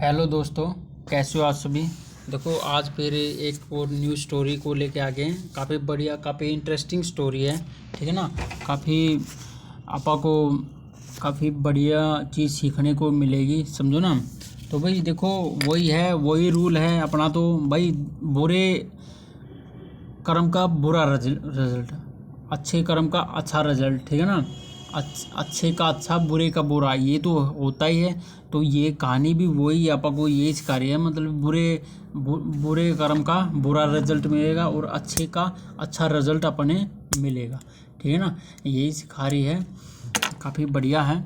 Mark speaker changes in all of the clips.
Speaker 1: Hello दोस्तों, कैसे हो आप सभी। देखो आज फिर एक और न्यू स्टोरी को लेके आ गए हैं। काफ़ी बढ़िया, काफ़ी इंटरेस्टिंग स्टोरी है, ठीक है ना। काफ़ी आपा को काफ़ी बढ़िया चीज़ सीखने को मिलेगी, समझो ना। तो भाई देखो, वही है, वही रूल है अपना। तो भाई बुरे कर्म का बुरा रिजल्ट, अच्छे कर्म का अच्छा रिजल्ट, ठीक है ना। अच्छे का अच्छा, बुरे का बुरा, ये तो होता ही है। तो ये कहानी भी वही आपको को ये सिखा रही है, मतलब बुरे कर्म का बुरा रिजल्ट मिलेगा और अच्छे का अच्छा रिजल्ट अपने मिलेगा, ठीक है ना। यही सिखा रही है, काफ़ी बढ़िया है।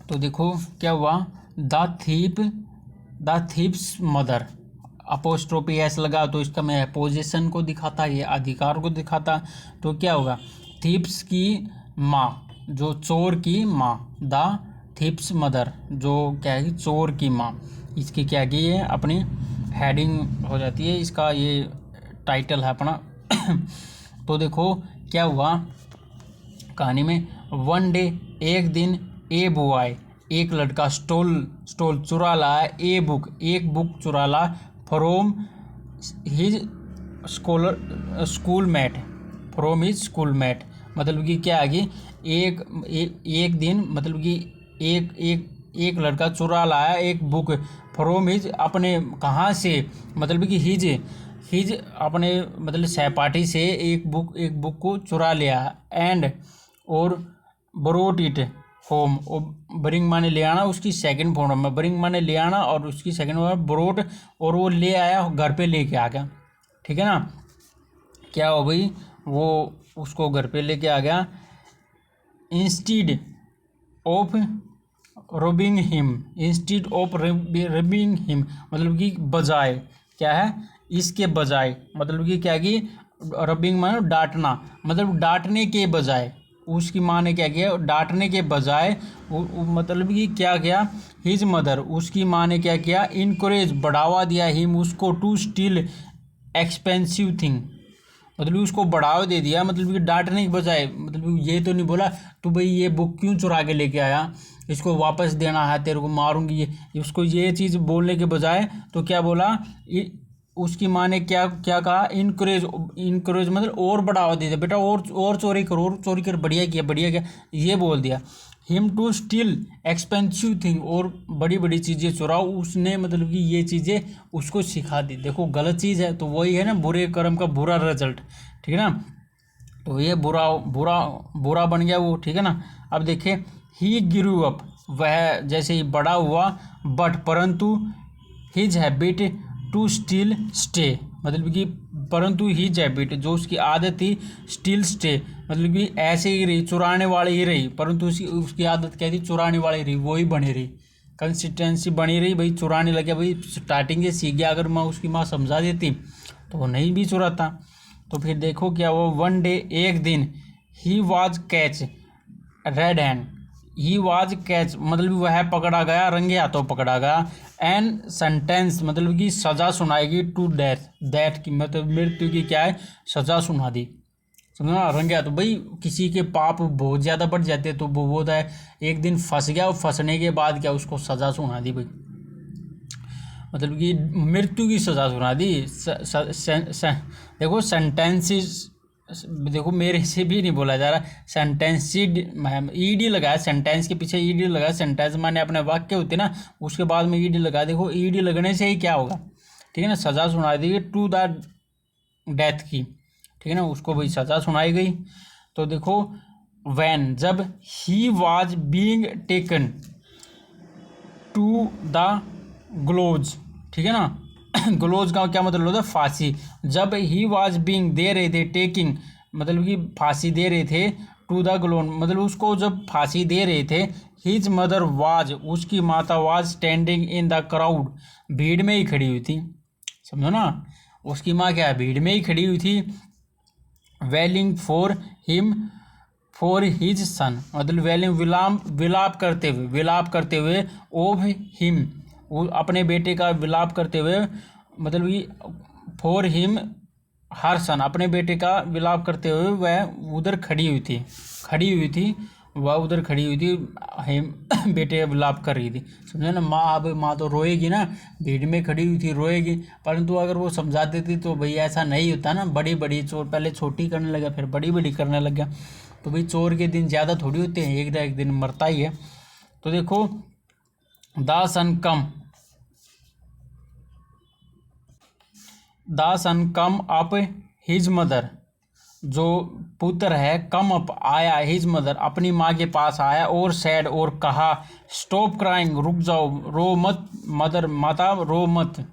Speaker 1: तो देखो क्या हुआ। The thieves mother, apostrophe S लगा तो इसका मैं पोजीशन को दिखाता, ये अधिकार को दिखाता। तो क्या होगा, थीप्स की माँ, जो चोर की माँ, द थीप्स मदर, जो क्या है, चोर की माँ। इसकी क्या की है, अपनी हेडिंग हो जाती है, इसका ये टाइटल है अपना। तो देखो क्या हुआ कहानी में। वन डे, एक दिन, ए बॉय, एक लड़का स्टोल चुरा लाया, एक बुक चुरा ला फ्रॉम हिज स्कूल मेट। मतलब कि क्या है कि एक दिन, मतलब कि एक लड़का चुरा लाया एक बुक फ्रॉम हिज, अपने कहाँ से, मतलब कि हिज अपने मतलब सहपाठी से एक बुक को चुरा लिया। एंड और ब्रोट इट होम, ब्रिंग माने ले आना, उसकी सेकंड फॉर्म में ब्रिंग माने ले आना और उसकी सेकंड फॉर्म में ब्रोट, और वो ले आया, घर पे लेके आ गया, ठीक है ना। क्या हो भाई, वो उसको घर पे लेके आ गया। इंस्टीड ऑफ रबिंग हिम, मतलब कि बजाय, क्या है, इसके बजाय, मतलब कि क्या कि रबिंग माने डांटना, मतलब डांटने के बजाय, उसकी माँ ने क्या किया, डांटने के बजाय मतलब कि क्या किया, हिज मदर, उसकी माँ ने क्या किया, इनकरेज, बढ़ावा दिया, हिम, उसको, टू स्टील एक्सपेंसिव थिंग, मतलब उसको बढ़ावा दे दिया, मतलब कि डांटने के बजाय, मतलब ये तो नहीं बोला तू भाई ये बुक क्यों चुरा के लेके आया, इसको वापस देना है, तेरे को मारूंगी, ये उसको ये चीज़ बोलने के बजाय तो क्या बोला, उसकी माँ ने क्या क्या कहा, इनकरेज मतलब और बढ़ावा दे दिया, बेटा और चोरी कर, बढ़िया किया, ये बोल दिया। Him to steal expensive thing, और बड़ी बड़ी चीज़ें चुराओ, उसने मतलब कि ये चीज़ें उसको सिखा दी। देखो गलत चीज़ है, तो वही है ना, बुरे कर्म का बुरा रिजल्ट, ठीक है ना। तो ये बुरा बुरा बुरा बन गया वो, ठीक है ना। अब देखे, ही ग्रू अप, वह जैसे ही बड़ा हुआ, बट परंतु his habit to still stay, मतलब कि परंतु हिज हैबिट, जो उसकी आदत थी, स्टिल स्टे, मतलब कि ऐसे ही रही, चुराने वाली ही रही, परंतु उसकी आदत क्या थी, चुराने वाली रही, वही बनी रही, कंसिस्टेंसी बनी रही। भाई चुराने लगे, भाई स्टार्टिंग से सीख गया, अगर उसकी माँ समझा देती तो वो नहीं भी चुराता। तो फिर देखो क्या वो, वन डे, एक दिन, he was catch red hand, he was catch, मतलब वह पकड़ा गया, रंगे हाथों पकड़ा गया। एंड सेंटेंस, मतलब कि सजा सुनाएगी, टू डेथ की, मतलब मृत्यु की क्या है, सजा सुना दी, समझना, रंगे हाथों। भाई किसी के पाप बहुत ज़्यादा बढ़ जाते तो वो होता है, एक दिन फंस गया, और फंसने के बाद क्या, उसको सजा सुना दी भाई, मतलब कि मृत्यु की सजा सुना दी। देखो सेंटेंसेस, देखो मेरे से भी नहीं बोला जा रहा, सेंटेंसिड, ईडी लगाया, सेंटेंस के पीछे ईडी लगाया, सेंटेंस माने अपने वाक्य होते ना, उसके बाद में ईडी लगा। देखो ईडी लगने से ही क्या होगा, ठीक है ना, सजा सुनाई दी टू द डेथ की, ठीक है ना, उसको भाई सजा सुनाई गई। तो देखो, वैन, जब, he was being taken to the gallows, ठीक है ना। ग्लोज का क्या मतलब होता है, फांसी। जब ही वाज बीइंग, दे रहे थे, टेकिंग, मतलब कि फांसी दे रहे थे, टू द ग्लोन, मतलब उसको जब फांसी दे रहे थे, हिज मदर वाज, उसकी माता, was standing in the crowd, भीड़ में ही खड़ी हुई थी, समझो ना, उसकी माँ क्या है, भीड़ में ही खड़ी हुई थी। Wailing for him, for his son, मतलब वेलिंग, विलाप करते हुए, ओव हिम, वो अपने बेटे का विलाप करते हुए, मतलब कि फॉर हिम हर सन, अपने बेटे का विलाप करते हुए वह उधर खड़ी हुई थी, वह उधर खड़ी हुई थी, हेम बेटे विलाप कर रही थी, समझे ना। माँ, अब माँ तो रोएगी ना, भीड़ में खड़ी हुई थी, रोएगी। परंतु अगर वो समझा देती तो भाई ऐसा नहीं होता ना। बड़ी बड़ी चोर, पहले छोटी करने लगा फिर बड़ी बड़ी करने लग गया। तो भाई चोर के दिन ज़्यादा थोड़ी होते हैं, एक ना एक दिन मरता ही है। तो देखो, the son come, the son come up his mother, जो पुत्र है कम अप आया, हिज मदर अपनी माँ के पास आया, और सैड और कहा, स्टॉप क्राइंग, रुक जाओ, रो मत, मदर माता रो मत,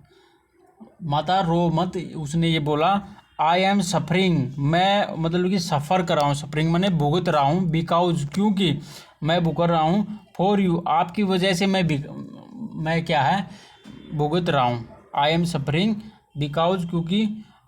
Speaker 1: माता रो मत। उसने ये बोला, आई एम सफरिंग, मैं मतलब कि सफ़र कर रहा हूँ, सफरिंग मैंने भुगत रहा हूँ, बिकॉज क्योंकि मैं भुगत रहा हूँ, फॉर यू आपकी वजह से मैं क्या है भुगत रहा हूँ। आई एम सफरिंग बिकॉज क्योंकि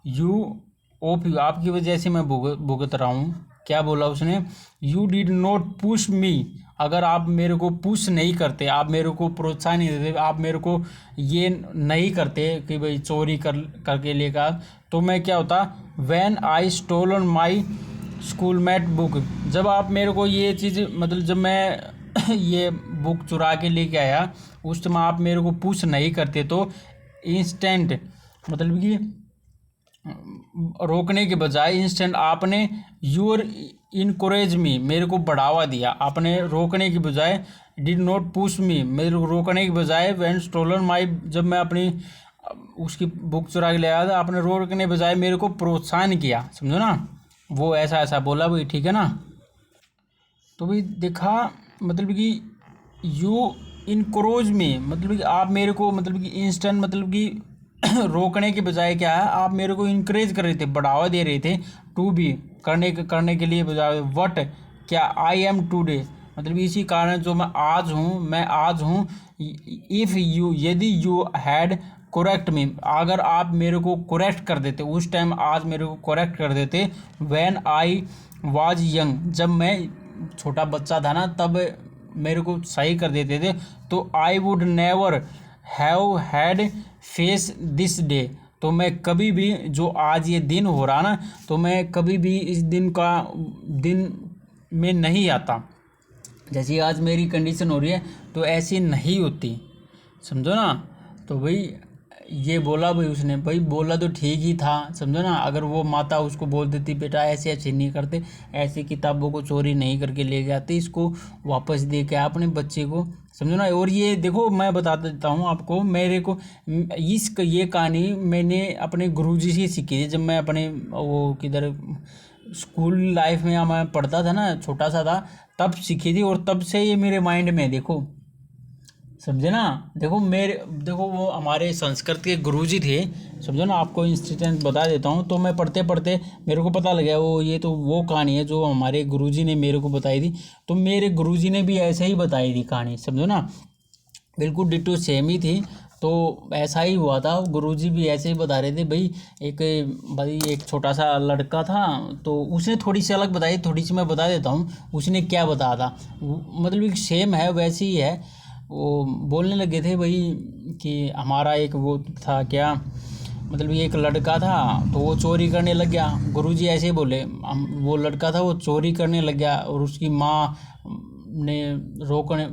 Speaker 1: यू ऑफ यू आपकी वजह से मैं भुगत रहा हूँ। क्या बोला उसने, you did not push me, अगर आप मेरे को पुश नहीं करते, आप मेरे को प्रोत्साहन नहीं देते, आप मेरे को ये नहीं करते कि भाई चोरी करके लेगा, तो मैं क्या होता, when I stolen my schoolmate book, जब आप मेरे को ये चीज़ मतलब जब मैं ये बुक चुरा के लेके आया, उस समय आप मेरे को पुश नहीं करते, तो इंस्टेंट मतलब कि रोकने के बजाय इंस्टेंट आपने यूर इनकरेज मी, मेरे को बढ़ावा दिया, आपने रोकने के बजाय डिड नॉट पुश मी, मेरे को रोकने के बजाय व्हेन स्टोलन माई, जब मैं अपनी उसकी बुक चुरा के ले आया था, आपने रोकने के बजाय मेरे को प्रोत्साहन किया, समझो ना। वो ऐसा ऐसा बोला भाई, ठीक है ना। तो भाई देखा, मतलब कि यू इनक्रोज में मतलब कि आप मेरे को मतलब कि इंस्टेंट मतलब कि रोकने के बजाय क्या है, आप मेरे को इनक्रेज कर रहे थे, बढ़ावा दे रहे थे, टू बी करने के लिए बजाय, वट क्या, आई एम टूडे, मतलब इसी कारण जो मैं आज हूँ, इफ़ यू यदि यू हैड करेक्ट मी, अगर आप मेरे को करेक्ट कर देते उस टाइम, आज मेरे को करेक्ट कर देते, व्हेन आई वाज यंग, जब मैं छोटा बच्चा था ना, तब मेरे को सही कर देते थे, तो I would never have had face this day, तो मैं कभी भी, जो आज ये दिन हो रहा ना, तो मैं कभी भी इस दिन में नहीं आता, जैसी आज मेरी कंडीशन हो रही है तो ऐसी नहीं होती, समझो ना। तो भाई ये बोला भाई उसने, भाई बोला तो ठीक ही था, समझो ना। अगर वो माता उसको बोल देती, बेटा ऐसे ऐसे नहीं करते, ऐसी किताबों को चोरी नहीं करके ले के आते, इसको वापस दे के अपने बच्चे को, समझो ना। और ये देखो, मैं बता देता हूँ आपको, मेरे को ये कहानी मैंने अपने गुरुजी से सीखी थी, जब मैं अपने वो किधर स्कूल लाइफ में मैं पढ़ता था ना, छोटा सा था, तब सीखी थी, और तब से ये मेरे माइंड में, देखो समझे ना। देखो वो हमारे संस्कृत के गुरुजी थे, समझो ना। आपको इंसिडेंट बता देता हूँ, तो मैं पढ़ते पढ़ते मेरे को पता लगा, ये तो वो कहानी है जो हमारे गुरुजी ने मेरे को बताई थी, तो मेरे गुरुजी ने भी ऐसे ही बताई थी कहानी, समझो ना, बिल्कुल डिटो सेम ही थी। तो ऐसा ही हुआ था, गुरुजी भी ऐसे ही बता रहे थे भाई एक छोटा सा लड़का था, तो उसने थोड़ी सी अलग बताई, थोड़ी सी मैं बता देता हूँ उसने क्या बताया था, मतलब सेम है वैसे ही है। वो बोलने लगे थे भाई कि हमारा एक वो था क्या, मतलब ये एक लड़का था, तो वो चोरी करने लग गया, गुरुजी ऐसे ही बोले, वो लड़का था वो चोरी करने लग गया, और उसकी माँ ने रोकने,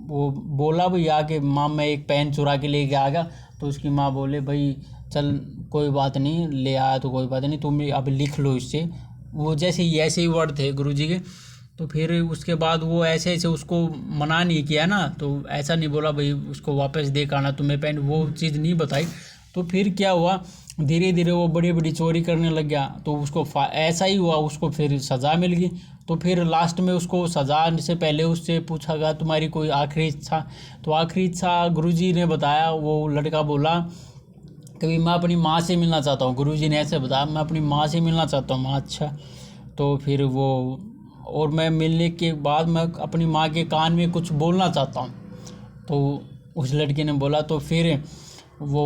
Speaker 1: वो बोला भाई आके, माँ मैं एक पेन चुरा के लेके आ गया, तो उसकी माँ बोले भाई चल कोई बात नहीं, ले आया तो कोई बात नहीं, तुम अब लिख लो इससे, वो जैसे ऐसे ही वर्ड थे गुरुजी के। तो फिर उसके बाद वो ऐसे ऐसे उसको मना नहीं किया ना, तो ऐसा नहीं बोला भाई उसको वापस दे के आना तुम्हें पेन, वो चीज़ नहीं बताई। तो फिर क्या हुआ, धीरे धीरे वो बड़ी बड़ी चोरी करने लग गया, तो उसको ऐसा ही हुआ, उसको फिर सज़ा मिल गई। तो फिर लास्ट में उसको सज़ा से पहले उससे पूछा गया तुम्हारी कोई आखिरी इच्छा, तो आखिरी इच्छा गुरुजी ने बताया, वो लड़का बोला कभी मैं अपनी माँ से मिलना चाहता हूँ, गुरुजी ने ऐसे बताया मैं अपनी माँ से मिलना चाहता हूँ। माँ, अच्छा। तो फिर वो, और मैं मिलने के बाद मैं अपनी माँ के कान में कुछ बोलना चाहता हूँ, तो उस लड़के ने बोला, तो फिर वो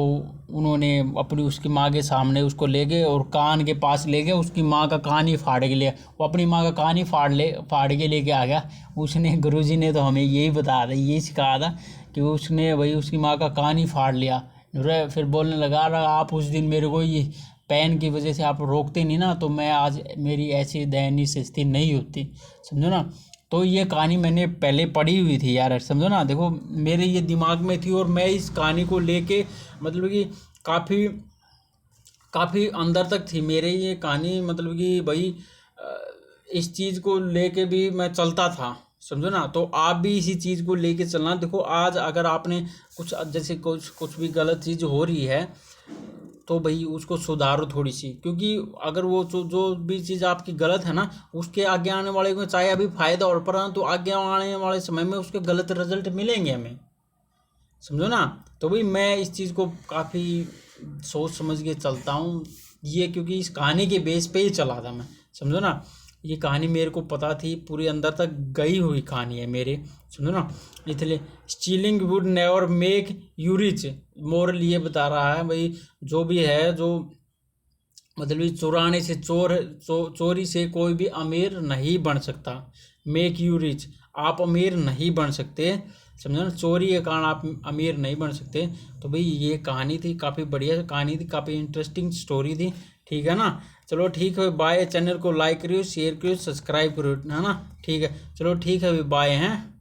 Speaker 1: उन्होंने अपनी उसकी माँ के सामने उसको ले गए और कान के पास ले गए, उसकी माँ का कान ही फाड़ के लिया, वो अपनी माँ का कान ही फाड़ के लेके आ गया। उसने, गुरुजी ने तो हमें यही बताया था, यही सिखाया था कि उसने वही उसकी माँ का कान ही फाड़ लिया। फिर बोलने लगा, आप उस दिन मेरे को ये पेन की वजह से आप रोकते नहीं ना, तो मैं आज मेरी ऐसी दयनीय स्थिति नहीं होती, समझो ना। तो ये कहानी मैंने पहले पढ़ी हुई थी यार, समझो ना। देखो मेरे ये दिमाग में थी और मैं इस कहानी को लेके मतलब कि काफ़ी काफ़ी अंदर तक थी मेरे ये कहानी, मतलब कि भाई इस चीज़ को लेके भी मैं चलता था, समझो ना। तो आप भी इसी चीज़ को लेके चलना। देखो आज अगर आपने कुछ जैसे कुछ भी गलत चीज़ हो रही है तो भाई उसको सुधारो थोड़ी सी, क्योंकि अगर वो जो भी चीज़ आपकी गलत है ना, उसके आगे आने वाले को चाहे अभी फ़ायदा और परंतु आगे आने वाले समय में उसके गलत रिजल्ट मिलेंगे हमें, समझो ना। तो भाई मैं इस चीज़ को काफ़ी सोच समझ के चलता हूँ ये, क्योंकि इस कहानी के बेस पे ही चला था मैं, समझो ना। ये कहानी मेरे को पता थी, पूरी अंदर तक गई हुई कहानी है मेरे, समझो ना। इसलिए stealing would never make you rich, moral ये बता रहा है भाई, जो भी है जो मतलब ये चुराने से चोरी से कोई भी अमीर नहीं बन सकता। मेक यू रिच, आप अमीर नहीं बन सकते, समझो ना। चोरी के कारण आप अमीर नहीं बन सकते। तो भाई ये कहानी थी, काफ़ी बढ़िया कहानी थी, काफ़ी इंटरेस्टिंग स्टोरी थी, ठीक है ना। चलो ठीक है, बाय। चैनल को लाइक करियो, शेयर करियो, सब्सक्राइब करियो, है ना। ठीक है, चलो ठीक है, बाय हैं।